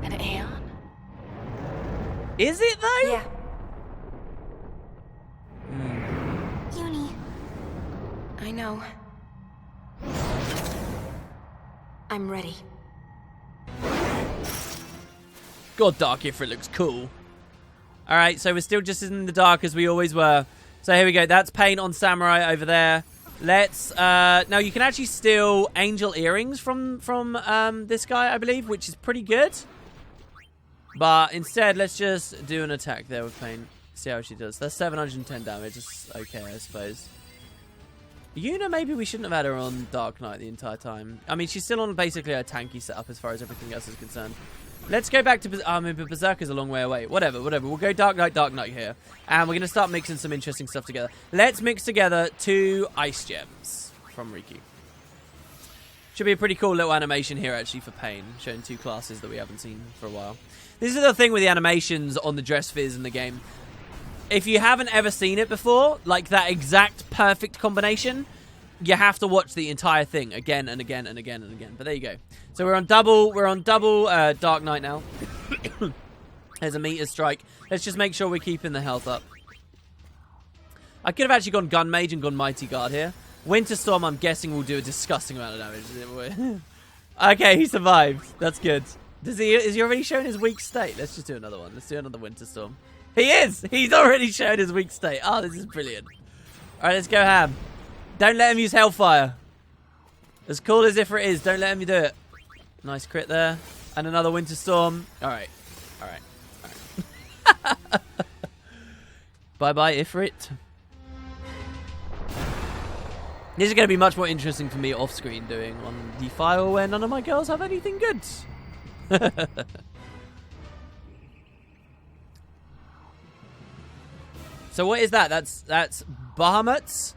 An Aeon? Is it though? Yeah. Uni. I know. I'm ready. God, Dark Ifrit looks cool. Alright, so we're still just in the dark as we always were. So here we go. That's paint on Samurai over there. Let's, now you can actually steal angel earrings from this guy, I believe, which is pretty good. But instead, let's just do an attack there with paint. See how she does. That's 710 damage. It's okay, I suppose. Yuna, maybe we shouldn't have had her on Dark Knight the entire time. I mean, she's still on basically a tanky setup as far as everything else is concerned. Let's go back to... I mean, Berserker's a long way away. Whatever. We'll go Dark Knight here. And we're going to start mixing some interesting stuff together. Let's mix together 2 ice gems from Riku. Should be a pretty cool little animation here, actually, for Pain. Showing 2 classes that we haven't seen for a while. This is the thing with the animations on the Dress Fizz in the game. If you haven't ever seen it before, like that exact perfect combination, you have to watch the entire thing again and again and again and again. But there you go. So we're on double Dark Knight now. There's a meter strike. Let's just make sure we're keeping the health up. I could have actually gone Gun Mage and gone Mighty Guard here. Winter Storm, I'm guessing, will do a disgusting amount of damage. Okay, he survived. That's good. Is he already showing his weak state? Let's just do another one. Let's do another Winter Storm. He is! He's already shown his weak state. Oh, this is brilliant. Alright, let's go ham. Don't let him use Hellfire. As cool as Ifrit is, don't let him do it. Nice crit there. And another Winter Storm. Alright. Bye-bye, Ifrit. This is going to be much more interesting for me off-screen doing on the file where none of my girls have anything good. So what is that? That's Bahamut,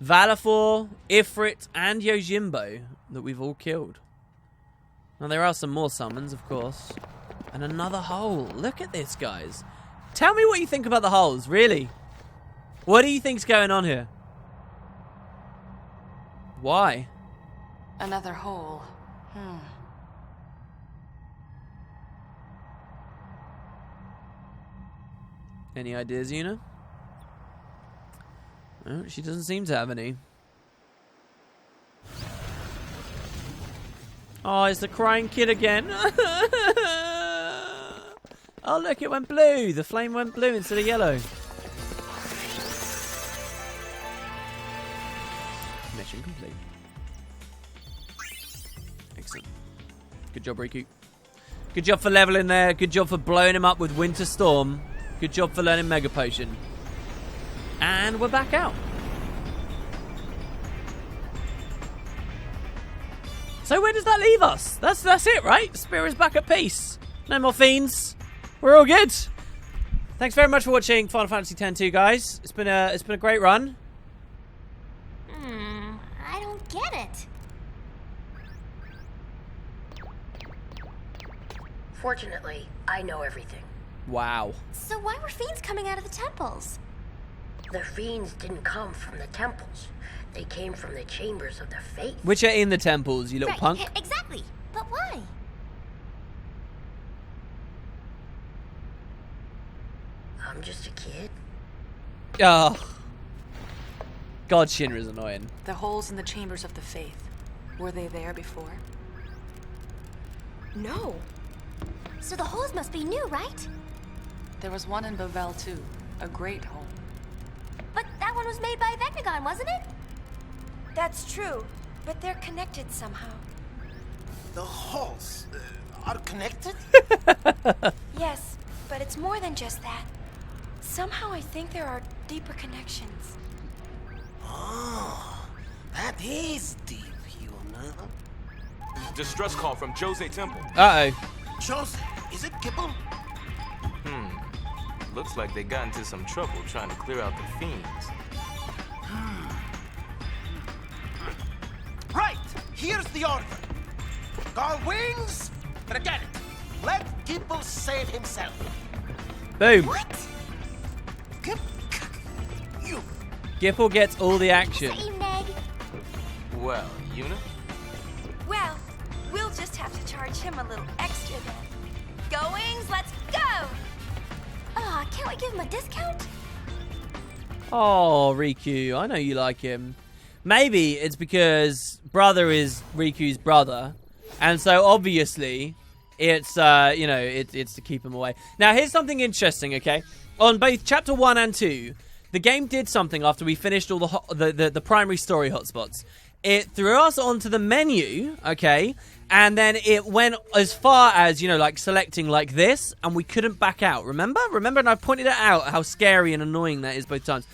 Valifor, Ifrit, and Yojimbo that we've all killed. Now there are some more summons, of course. And another hole. Look at this, guys. Tell me what you think about the holes, really. What do you think's going on here? Why? Another hole. Any ideas, Yuna? Oh, she doesn't seem to have any. Oh, it's the crying kid again. Oh, look, it went blue. The flame went blue instead of yellow. Mission complete. Excellent. Good job, Riku. Good job for leveling there. Good job for blowing him up with Winter Storm. Good job for learning Mega Potion. And we're back out. So where does that leave us? That's it, right? Spirit's back at peace. No more fiends. We're all good. Thanks very much for watching Final Fantasy X-2, guys. It's been a great run. I don't get it. Fortunately, I know everything. Wow. So why were fiends coming out of the temples? The fiends didn't come from the temples. They came from the chambers of the faith. Which are in the temples, you little Right, punk. Exactly. But why? I'm just a kid. Oh. God, Shinra's annoying. The holes in the chambers of the faith. Were they there before? No. So the holes must be new, right? There was one in Bevelle too. A great hole. But that one was made by Vecnagon, wasn't it? That's true, but they're connected somehow. The holes are connected? Yes, but it's more than just that. Somehow I think there are deeper connections. Oh, that is deep, Yuna. Distress call from Djose Temple. Uh-oh. Djose, is it Gibble? Looks like they got into some trouble trying to clear out the fiends. Right, here's the order. Guard wings, forget it. Let Gibble save himself. Boom. What? You. Gipple gets all the action. Say, Meg. Well, Yuna? Well, we'll just have to charge him a little extra then. go, Wings. Let's go. Can't we give him a discount? Oh, Riku, I know you like him. Maybe it's because brother is Riku's brother, and so obviously it's you know, it's to keep him away. Now here's something interesting, okay? On both chapter 1 and 2, the game did something after we finished all the primary story hotspots. It threw us onto the menu, okay? And then it went as far as, you know, like selecting like this, and we couldn't back out. Remember? And I pointed it out how scary and annoying that is both times.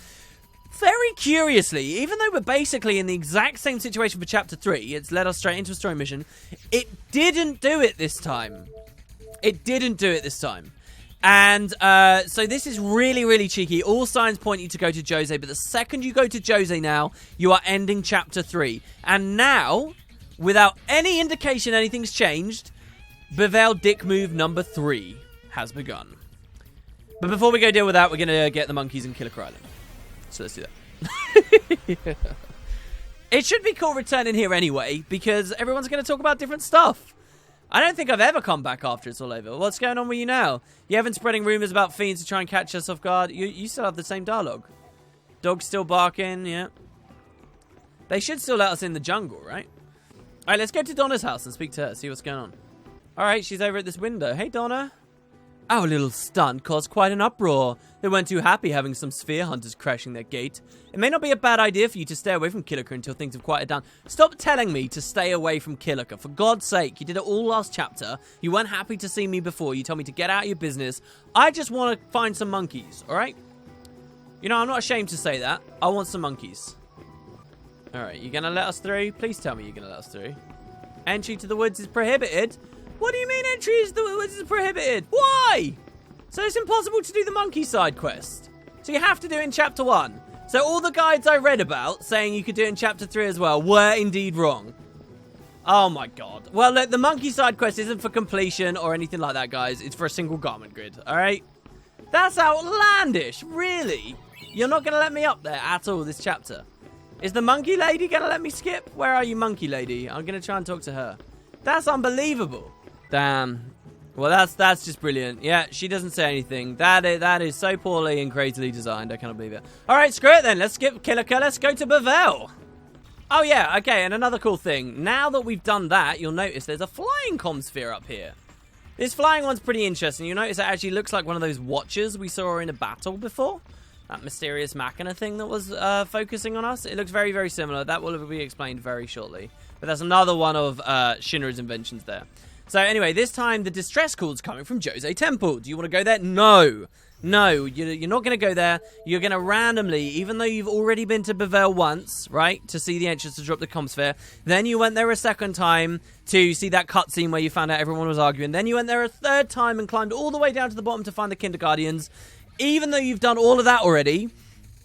Very curiously, even though we're basically in the exact same situation for chapter 3, it's led us straight into a story mission, it didn't do it this time. And so this is really, really cheeky. All signs point you to go to Djose, but the second you go to Djose now, you are ending chapter 3. And now, without any indication anything's changed, Bevelle dick move number 3 has begun. But before we go deal with that, we're going to get the monkeys and Killiker Island. So let's do that. It should be cool returning here anyway, because everyone's going to talk about different stuff. I don't think I've ever come back after it's all over. What's going on with you now? You haven't spreading rumors about fiends to try and catch us off guard. You still have the same dialogue. Dog's still barking, yeah. They should still let us in the jungle, right? All right, let's go to Donna's house and speak to her, see what's going on. All right, she's over at this window. Hey, Donna. Our little stunt caused quite an uproar. They weren't too happy having some sphere hunters crashing their gate. It may not be a bad idea for you to stay away from Killiker until things have quieted down. Stop telling me to stay away from Killiker. For God's sake, you did it all last chapter. You weren't happy to see me before. You told me to get out of your business. I just want to find some monkeys, all right? You know, I'm not ashamed to say that. I want some monkeys. All right, you going to let us through? Please tell me you're going to let us through. Entry to the woods is prohibited. What do you mean entry to the woods is prohibited? Why? So it's impossible to do the monkey side quest. So you have to do it in chapter 1. So all the guides I read about saying you could do it in chapter 3 as well were indeed wrong. Oh my god. Well, look, the monkey side quest isn't for completion or anything like that, guys. It's for a single garment grid, all right? That's outlandish, really? You're not going to let me up there at all this chapter. Is the monkey lady going to let me skip? Where are you, monkey lady? I'm going to try and talk to her. That's unbelievable. Damn. Well, that's just brilliant. Yeah, she doesn't say anything. That is so poorly and crazily designed. I cannot believe it. All right, screw it then. Let's skip Killiker. Let's go to Bevelle. Oh, yeah. Okay, and another cool thing. Now that we've done that, you'll notice there's a flying comm sphere up here. This flying one's pretty interesting. You'll notice it actually looks like one of those watchers we saw in a battle before. That mysterious machina thing that was focusing on us. It looks very, very similar. That will be explained very shortly. But that's another one of Shinra's inventions there. So anyway, this time the distress call's coming from Djose Temple. Do you want to go there? No. No, you're not going to go there. You're going to randomly, even though you've already been to Bevelle once, right, to see the entrance to drop the comm sphere. Then you went there a second time to see that cutscene where you found out everyone was arguing. Then you went there a third time and climbed all the way down to the bottom to find the Kinderguardians. Even though you've done all of that already,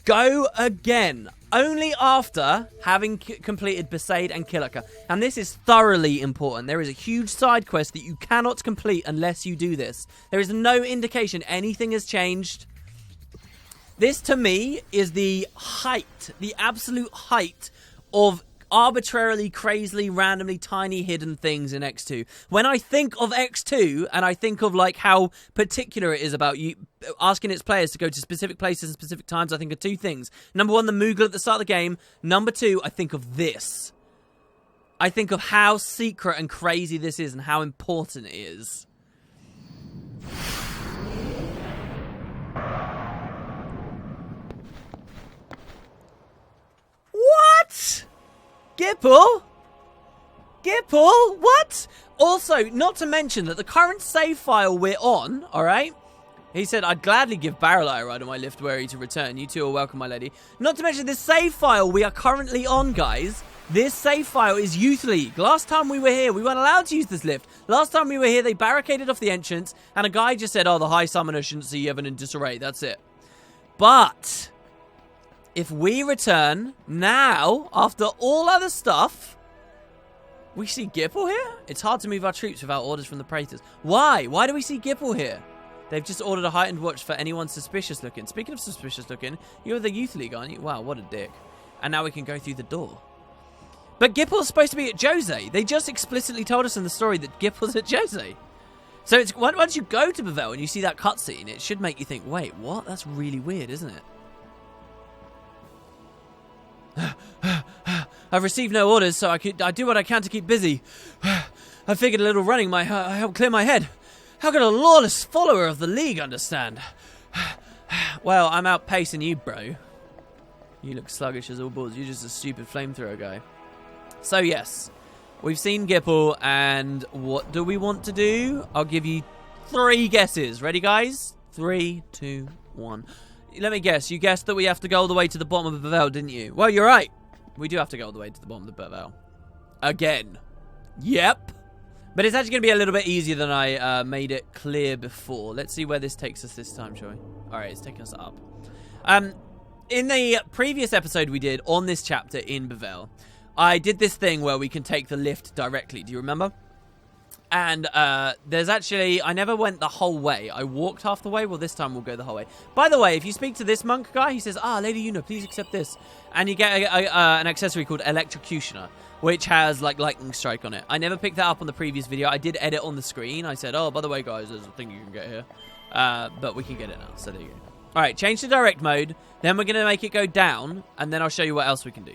go again. Only after having completed Besaid and Killiker. And this is thoroughly important. There is a huge side quest that you cannot complete unless you do this. There is no indication anything has changed. This, to me, is the height, the absolute height of arbitrarily, crazily, randomly tiny hidden things in X2. When I think of X2, and I think of like how particular it is about you asking its players to go to specific places and specific times, I think of two things. Number one, the Moogle at the start of the game. Number two, I think of this. I think of how secret and crazy this is and how important it is. What? Gipple? Gipple? What? Also, not to mention that the current save file we're on, alright? He said, I'd gladly give Barreleye a ride on my lift wary to return. You two are welcome, my lady. Not to mention this save file we are currently on, guys. This save file is Youth League. Last time we were here, we weren't allowed to use this lift. Last time we were here, they barricaded off the entrance, and a guy just said, oh, the High Summoner shouldn't see Evan in disarray. That's it. But if we return now, after all other stuff, we see Gipple here? It's hard to move our troops without orders from the Praetors. Why? Why do we see Gipple here? They've just ordered a heightened watch for anyone suspicious looking. Speaking of suspicious looking, you're the Youth League, aren't you? Wow, what a dick. And now we can go through the door. But Gipple's supposed to be at Djose. They just explicitly told us in the story that Gipple's at Djose. So it's once you go to Bevelle and you see that cutscene, it should make you think, wait, what? That's really weird, isn't it? I've received no orders, so I do what I can to keep busy. I figured a little running might help clear my head. How could a lawless follower of the League understand? Well, I'm outpacing you, bro. You look sluggish as all balls. You're just a stupid flamethrower guy. So, yes. We've seen Gipple, and what do we want to do? I'll give you 3 guesses. Ready, guys? 3, 2, 1. Let me guess. You guessed that we have to go all the way to the bottom of the Bevelle, didn't you? Well, you're right. We do have to go all the way to the bottom of the Bevelle. Again. Yep. But it's actually going to be a little bit easier than I made it clear before. Let's see where this takes us this time, shall we? All right, it's taking us up. In the previous episode we did on this chapter in Bevelle, I did this thing where we can take the lift directly. Do you remember? And there's actually... I never went the whole way. I walked half the way. Well, this time we'll go the whole way. By the way, if you speak to this monk guy, he says, Lady Una, please accept this. And you get an accessory called Electrocutioner, which has, like, lightning strike on it. I never picked that up on the previous video. I did edit on the screen. I said, by the way, guys, there's a thing you can get here. But we can get it now, so there you go. All right, change to direct mode. Then we're going to make it go down, and then I'll show you what else we can do.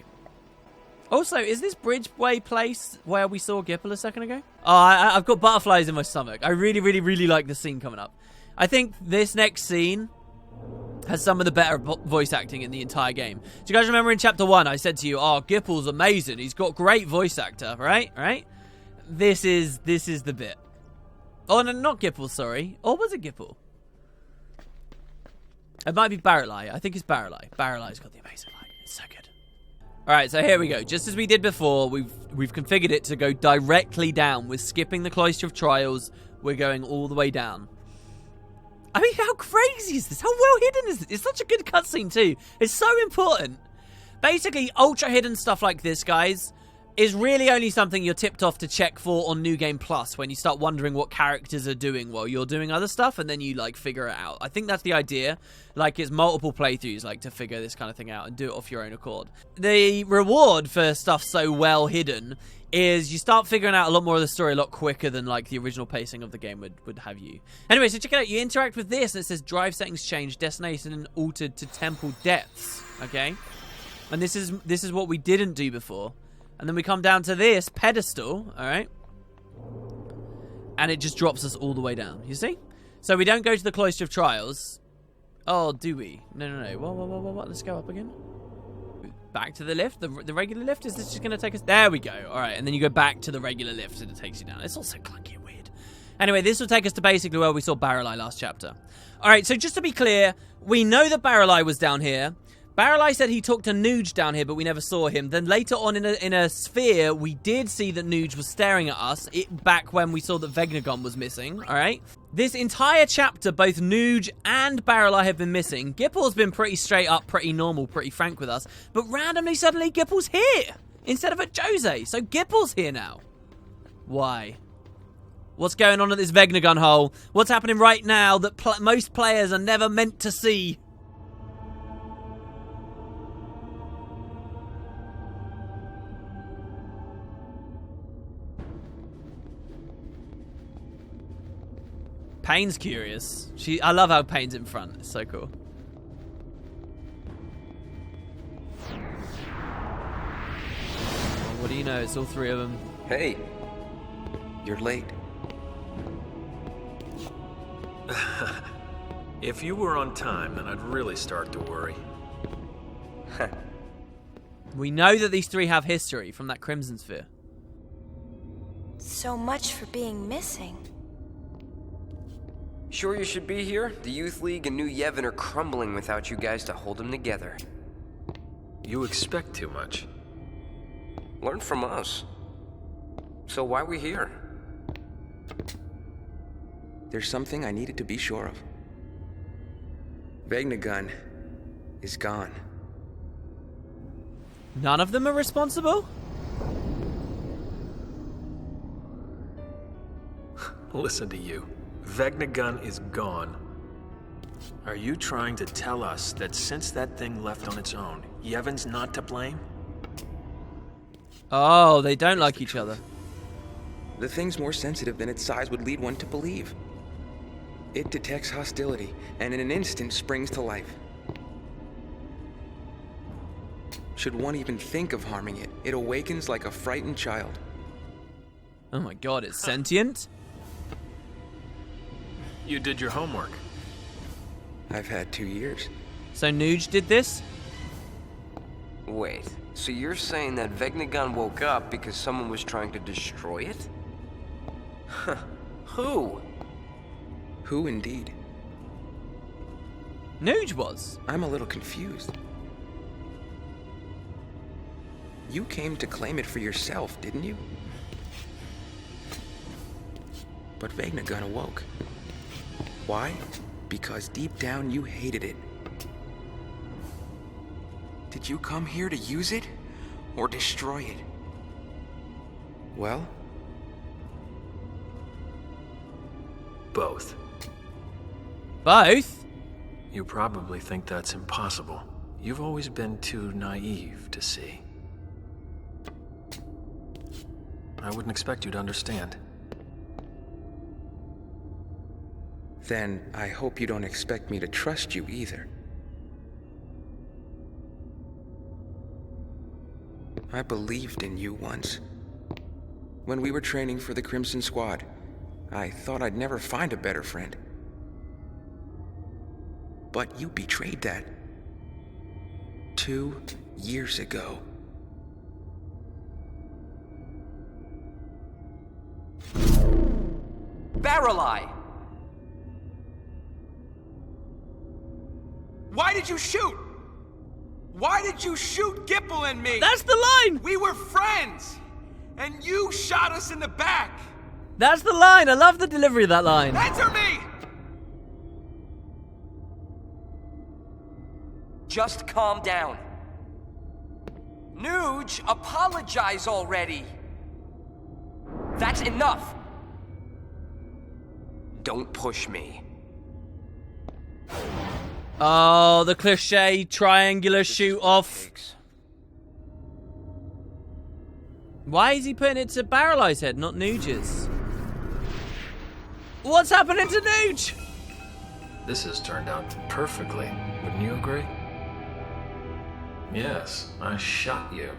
Also, is this Bridgeway place where we saw Gipple a second ago? Oh, I've got butterflies in my stomach. I really, really, really like the scene coming up. I think this next scene has some of the better voice acting in the entire game. Do you guys remember in Chapter 1, I said to you, Gipple's amazing. He's got great voice actor, right? Right? This is the bit. Oh, no, not Gipple, sorry. Or was it Gipple? It might be Barrett-Lai. I think it's Barrett-Lai. Barrett-Lai's got the amazing light. It's so good. Alright, so here we go. Just as we did before, we've configured it to go directly down. We're skipping the Cloister of Trials. We're going all the way down. I mean, how crazy is this? How well hidden is this? It's such a good cutscene too. It's so important. Basically, ultra hidden stuff like this, guys, is really only something you're tipped off to check for on New Game Plus when you start wondering what characters are doing while you're doing other stuff, and then you, like, figure it out. I think that's the idea. Like, it's multiple playthroughs, like, to figure this kind of thing out and do it off your own accord. The reward for stuff so well hidden is you start figuring out a lot more of the story a lot quicker than, like, the original pacing of the game would have you. Anyway, so check it out. You interact with this, and it says drive settings changed, destination altered to temple depths, okay? And this is what we didn't do before. And then we come down to this pedestal, all right? And it just drops us all the way down, you see? So we don't go to the Cloister of Trials. Oh, do we? No. What? Let's go up again. Back to the lift? The regular lift? Is this just going to take us? There we go. All right, and then you go back to the regular lift and it takes you down. It's also clunky and weird. Anyway, this will take us to basically where we saw Barrett-Lai last chapter. All right, so just to be clear, we know that Barrett-Lai was down here. Barrett-Lai said he talked to Nuge down here, but we never saw him. Then later on in a sphere, we did see that Nuge was staring at us back when we saw that Vegnagon was missing, all right? This entire chapter, both Nuge and Barrett-Lai have been missing. Gipple's been pretty straight up, pretty normal, pretty frank with us. But randomly, suddenly, Gipple's here instead of at Djose. So Gipple's here now. Why? What's going on at this Vegnagon hole? What's happening right now that most players are never meant to see? Payne's curious. I love how Payne's in front. It's so cool. What do you know? It's all 3 of them. Hey, you're late. If you were on time, then I'd really start to worry. We know that these 3 have history from that Crimson Sphere. So much for being missing. Sure you should be here? The Youth League and New Yevon are crumbling without you guys to hold them together. You expect too much. Learn from us. So why are we here? There's something I needed to be sure of. Vegnagon is gone. None of them are responsible? Listen to you. Vegnagon is gone. Are you trying to tell us that since that thing left on its own, Yevon's not to blame? Oh, they don't like each other. The thing's more sensitive than its size would lead one to believe. It detects hostility, and in an instant springs to life. Should one even think of harming it, it awakens like a frightened child. Oh my god, it's sentient? You did your homework. I've had 2 years. So Nuge did this? Wait, so you're saying that Vegnagun woke up because someone was trying to destroy it? Huh. Who? Who indeed? Nuge was. I'm a little confused. You came to claim it for yourself, didn't you? But Vegnagun awoke. Why? Because deep down you hated it. Did you come here to use it? Or destroy it? Well? Both. Both? You probably think that's impossible. You've always been too naive to see. I wouldn't expect you to understand. Then I hope you don't expect me to trust you either. I believed in you once. When we were training for the Crimson Squad, I thought I'd never find a better friend. But you betrayed that. 2 years ago. Barrel-eye! Why did you shoot? Why did you shoot Gipple and me? That's the line! We were friends! And you shot us in the back! That's the line! I love the delivery of that line. Answer me! Just calm down. Nuge, apologize already. That's enough. Don't push me. Oh, the cliche triangular shoot off. Why is he putting it to Barrel-Eye's head, not Nuge's? What's happening to Nuge? This has turned out perfectly. Wouldn't you agree? Yes, I shot you.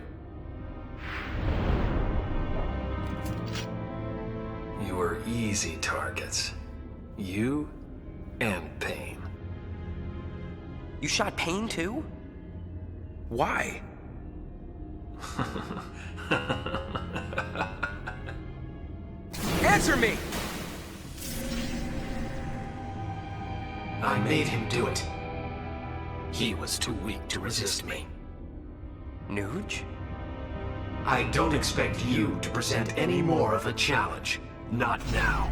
You were easy targets. You and Payne. You shot Payne too? Why? Answer me! I made him do it. He was too weak to resist me. Nuge? I don't expect you to present any more of a challenge. Not now.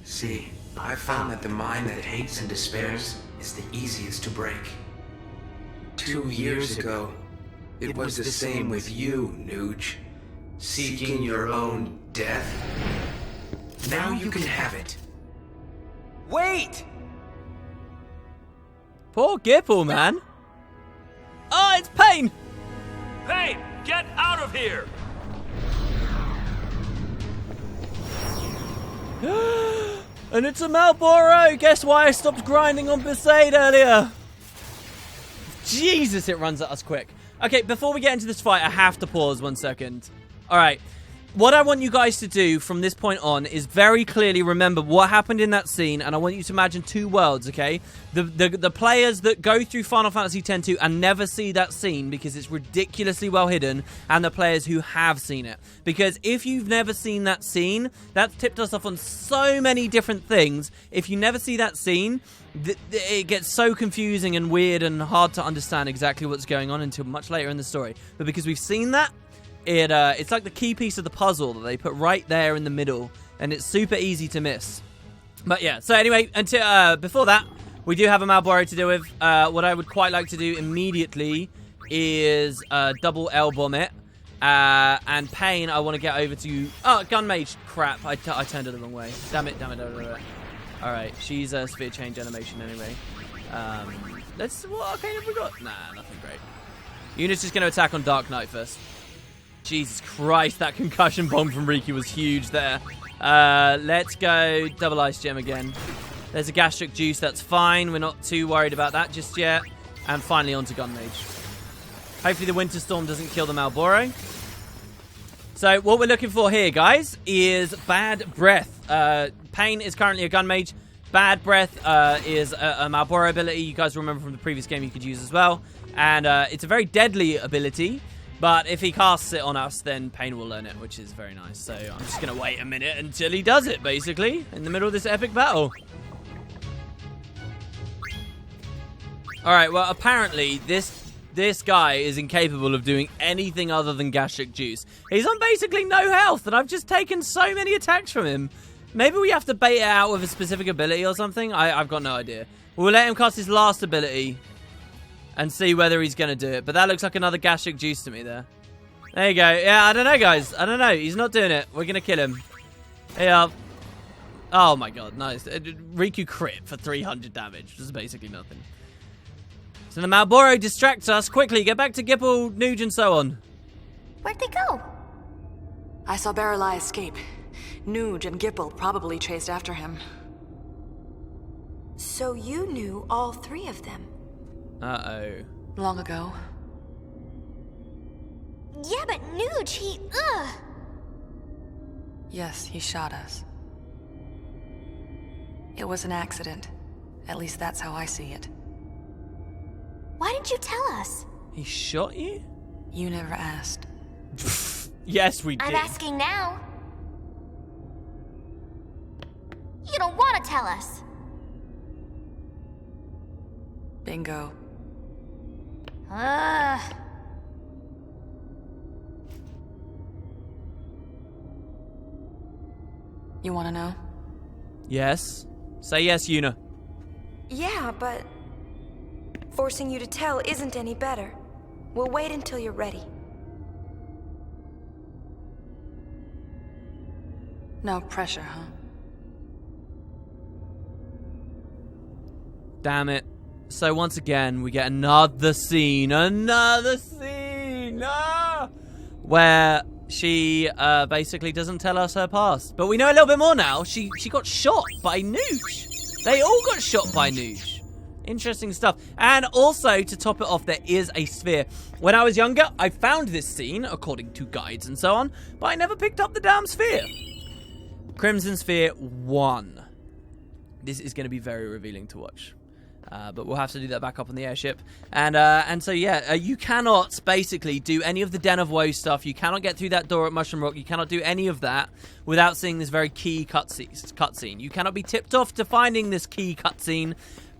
See, I found that the mind that hates and despairs is the easiest to break. 2 years ago, it was the same with you, Nuge. Seeking your own death? Now you can have it. Wait! Poor Gipple, man. Oh, it's Payne! Payne, get out of here! And it's a Malboro! Guess why I stopped grinding on Besaid earlier? Jesus, it runs at us quick. Okay, before we get into this fight, I have to pause 1 second. Alright. What I want you guys to do from this point on is very clearly remember what happened in that scene, and I want you to imagine 2 worlds, okay? The players that go through Final Fantasy X-2 and never see that scene because it's ridiculously well hidden, and the players who have seen it. Because if you've never seen that scene, that's tipped us off on so many different things. If you never see that scene, it gets so confusing and weird and hard to understand exactly what's going on until much later in the story. But because we've seen that, it's like the key piece of the puzzle that they put right there in the middle, and it's super easy to miss. But yeah, so anyway, until before that, we do have a Malboro to deal with. What I would quite like to do immediately is double L-bomb it. And Pain, I want to get over to... Oh, Gun Mage. Crap, I turned it the wrong way. Damn it. Alright, she's a sphere change animation anyway. What arcane have we got? Nah, nothing great. Yuna's just going to attack on Dark Knight first. Jesus Christ, that concussion bomb from Riku was huge there. Let's go double Ice Gem again. There's a gastric juice, that's fine. We're not too worried about that just yet. And finally onto Gun Mage. Hopefully the Winter Storm doesn't kill the Malboro. So what we're looking for here, guys, is Bad Breath. Pain is currently a Gun Mage. Bad Breath is a Malboro ability. You guys remember from the previous game you could use as well. And it's a very deadly ability. But if he casts it on us, then Pain will learn it, which is very nice. So I'm just going to wait a minute until he does it, basically, in the middle of this epic battle. Alright, well, apparently this guy is incapable of doing anything other than gastric juice. He's on basically no health, and I've just taken so many attacks from him. Maybe we have to bait it out with a specific ability or something? I've got no idea. We'll let him cast his last ability and see whether he's going to do it. But that looks like another gastric juice to me there. There you go. Yeah, I don't know, guys. I don't know. He's not doing it. We're going to kill him. Yeah. Oh, my God. Nice. Riku crit for 300 damage. Which is basically nothing. So the Malboro distracts us. Quickly, get back to Gipple, Nuge, and so on. Where'd they go? I saw Barrelai escape. Nuge and Gipple probably chased after him. So you knew all three of them? Uh-oh. Long ago. Yeah, but Nuge, he... Ugh! Yes, he shot us. It was an accident. At least that's how I see it. Why didn't you tell us? He shot you? You never asked. Yes, we did. I'm asking now. You don't want to tell us. Bingo. You want to know? Yes. Say yes, Yuna. Yeah, but forcing you to tell isn't any better. We'll wait until you're ready. No pressure, huh? Damn it. So once again, we get another scene. Where she basically doesn't tell us her past. But we know a little bit more now. She got shot by Noosh. They all got shot by Noosh. Interesting stuff. And also, to top it off, there is a sphere. When I was younger, I found this scene, according to guides and so on, but I never picked up the damn sphere. Crimson Sphere 1. This is going to be very revealing to watch. But we'll have to do that back up on the airship. And so, yeah, you cannot basically do any of the Den of Woe stuff. You cannot get through that door at Mushroom Rock. You cannot do any of that without seeing this very key cutscene. You cannot be tipped off to finding this key cutscene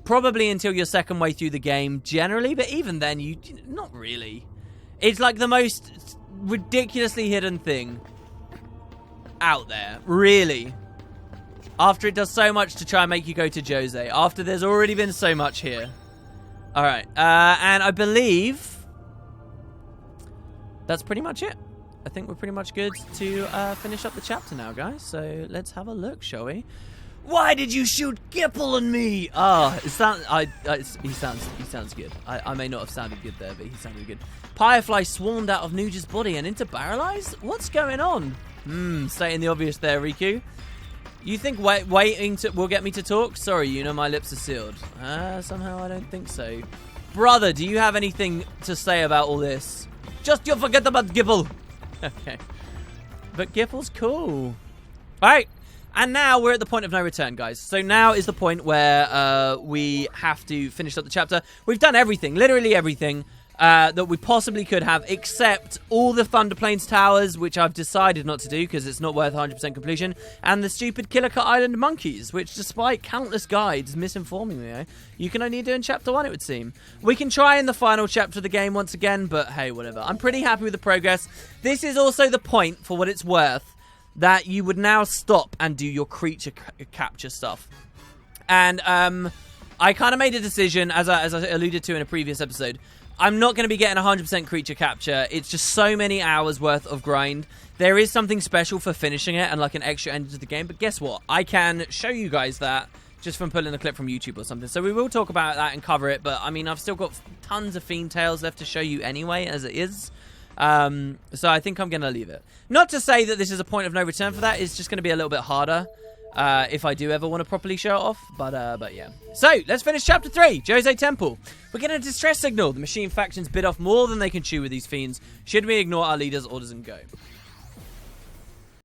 probably until your second way through the game, generally. But even then, not really. It's like the most ridiculously hidden thing out there, really. After it does so much to try and make you go to Djose. After there's already been so much here. Alright. And I believe that's pretty much it. I think we're pretty much good to finish up the chapter now, guys. So let's have a look, shall we? Why did you shoot Gipple and me? He sounds good. I may not have sounded good there, but he sounded good. Firefly swarmed out of Nuge's body and into Barrelai's? What's going on? Stating the obvious there, Riku. You think waiting will get me to talk? Sorry, you know my lips are sealed. Somehow I don't think so. Brother, do you have anything to say about all this? Just you forget about Gipple. Okay. But Gipple's cool. Alright. And now we're at the point of no return, guys. So now is the point where we have to finish up the chapter. We've done everything, literally everything. That we possibly could have, except all the Thunder Plains towers, which I've decided not to do because it's not worth 100% completion, and the stupid Killer Cut Island monkeys, which despite countless guides misinforming me, you can only do in Chapter 1, it would seem. We can try in the final chapter of the game once again, but hey, whatever. I'm pretty happy with the progress. This is also the point, for what it's worth, that you would now stop and do your creature capture stuff. And I kind of made a decision, as I alluded to in a previous episode. I'm not going to be getting 100% creature capture. It's just so many hours worth of grind. There is something special for finishing it and like an extra ending to the game. But guess what? I can show you guys that just from pulling a clip from YouTube or something. So we will talk about that and cover it. But I mean, I've still got tons of Fiend Tales left to show you anyway, as it is. So I think I'm going to leave it. Not to say that this is a point of no return for that. It's just going to be a little bit harder. If I do ever want to properly show it off. But yeah. So, let's finish Chapter 3, Djose Temple. We're getting a distress signal. The machine factions bit off more than they can chew with these fiends. Should we ignore our leader's orders and go?